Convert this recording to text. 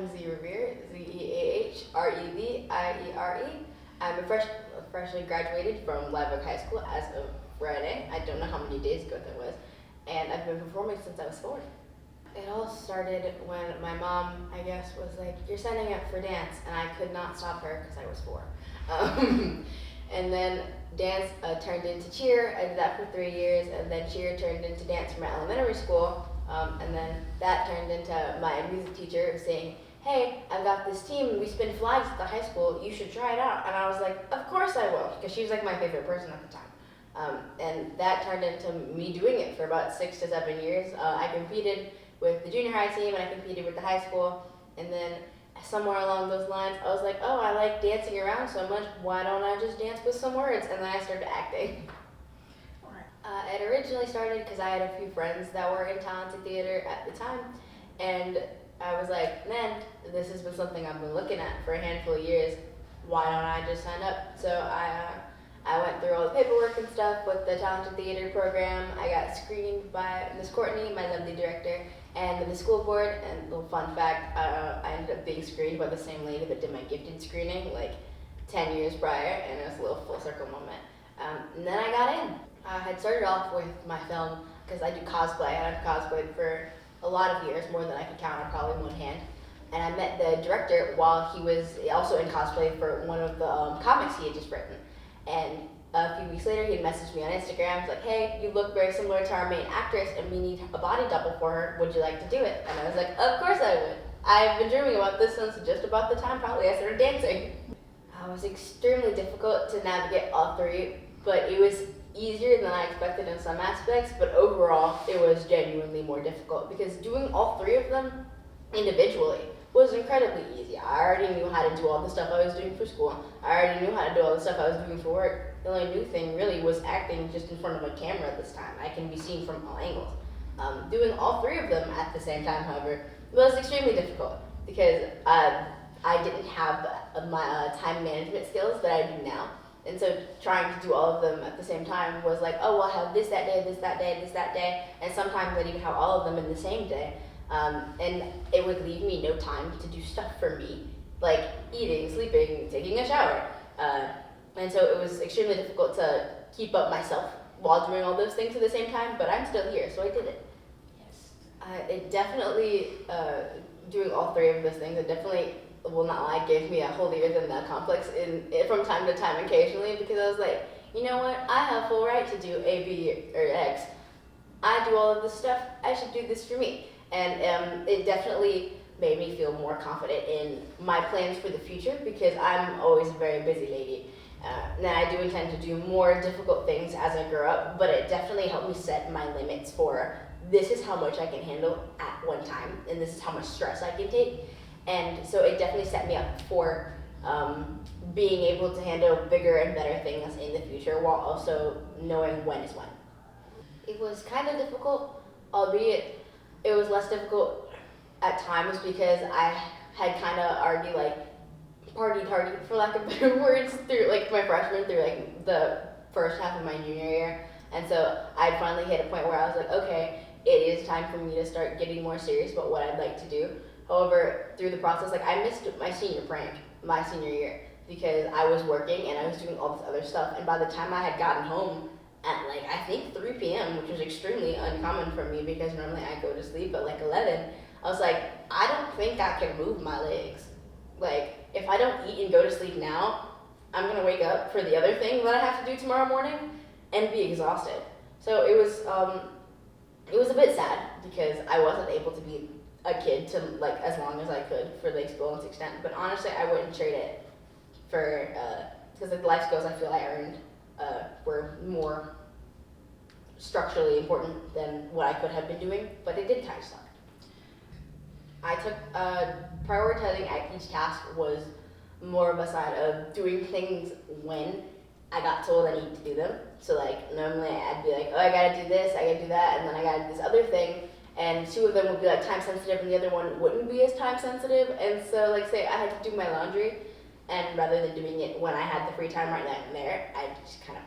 I'm Z Revere, Zeahreviere. I'm freshly graduated from Live Oak High School as of Friday. I don't know how many days ago that was. And I've been performing since I was 4. It all started when my mom, I guess, was like, "You're signing up for dance," and I could not stop her because I was 4. And then dance turned into cheer. I did that for 3 years, and then cheer turned into dance for my elementary school. And then that turned into my music teacher saying, "Hey, I've got this team. We spin flags at the high school. You should try it out." And I was like, "Of course I will," because she was like my favorite person at the time. And that turned into me doing it for about 6 to 7 years. I competed with the junior high team, and I competed with the high school. And then somewhere along those lines, I was like, "Oh, I like dancing around so much. Why don't I just dance with some words?" And then I started acting. It originally started because I had a few friends that were in talented theater at the time, and I was like, "Man, this has been something I've been looking at for a handful of years. Why don't I just sign up?" So I went through all the paperwork and stuff with the talented theater program. I got screened by Miss Courtney, my lovely director, and the school board. And little fun fact, I ended up being screened by the same lady that did my gifted screening like 10 years prior, and it was a little full circle moment. And then I got in. I had started off with my film because I do cosplay, and I've cosplayed for a lot of years, more than I could count on probably one hand. And I met the director while he was also in cosplay for one of the comics he had just written. And a few weeks later, he had messaged me on Instagram. He's like, "Hey, you look very similar to our main actress, and we need a body double for her. Would you like to do it?" And I was like, "Of course I would. I've been dreaming about this since just about the time probably I started dancing." It was extremely difficult to navigate all 3, but it was easier than I expected in some aspects, but overall it was genuinely more difficult because doing all 3 of them individually was incredibly easy. I already knew how to do all the stuff I was doing for school. I already knew how to do all the stuff I was doing for work. The only new thing really was acting just in front of a camera this time. I can be seen from all angles. Doing all 3 of them at the same time, however, was extremely difficult because I didn't have my time management skills that I do now. And so trying to do all of them at the same time was like, "Oh, well, I'll have this that day, this that day, this that day," and sometimes I'd even have all of them in the same day. And it would leave me no time to do stuff for me, like eating, sleeping, taking a shower. And so it was extremely difficult to keep up myself while doing all those things at the same time, but I'm still here, so I did it. Yes. It definitely, doing all 3 of those things, it definitely, will not lie, gave me a holier than thou complex from time to time occasionally, because I was like, you know what, I have full right to do A, B, or X. I do all of this stuff, I should do this for me. And it definitely made me feel more confident in my plans for the future because I'm always a very busy lady. And I do intend to do more difficult things as I grow up, but it definitely helped me set my limits for this is how much I can handle at one time, and this is how much stress I can take. And so it definitely set me up for being able to handle bigger and better things in the future while also knowing when is when. It was kind of difficult, albeit it was less difficult at times because I had kind of already like partied hard, for lack of better words, through like my freshman through like the first half of my junior year. And so I finally hit a point where I was like, okay, it is time for me to start getting more serious about what I'd like to do. However, through the process, like I missed my senior prank my senior year because I was working and I was doing all this other stuff. And by the time I had gotten home at like I think 3 p.m., which was extremely uncommon for me because normally I go to sleep at like 11, I was like, I don't think I can move my legs. Like if I don't eat and go to sleep now, I'm gonna wake up for the other thing that I have to do tomorrow morning and be exhausted. So it was a bit sad because I wasn't able to be a kid to like as long as I could for the experience extent. But honestly, I wouldn't trade it for because the life skills I feel I earned were more structurally important than what I could have been doing. But it did kind of suck. I took prioritizing at each task was more of a side of doing things when I got told I needed to do them. So like normally I'd be like, oh, I gotta do this, I gotta do that, and then I gotta do this other thing. And 2 of them would be like time sensitive and the other one wouldn't be as time sensitive. And so like say I had to do my laundry, and rather than doing it when I had the free time right then and there, I just kind of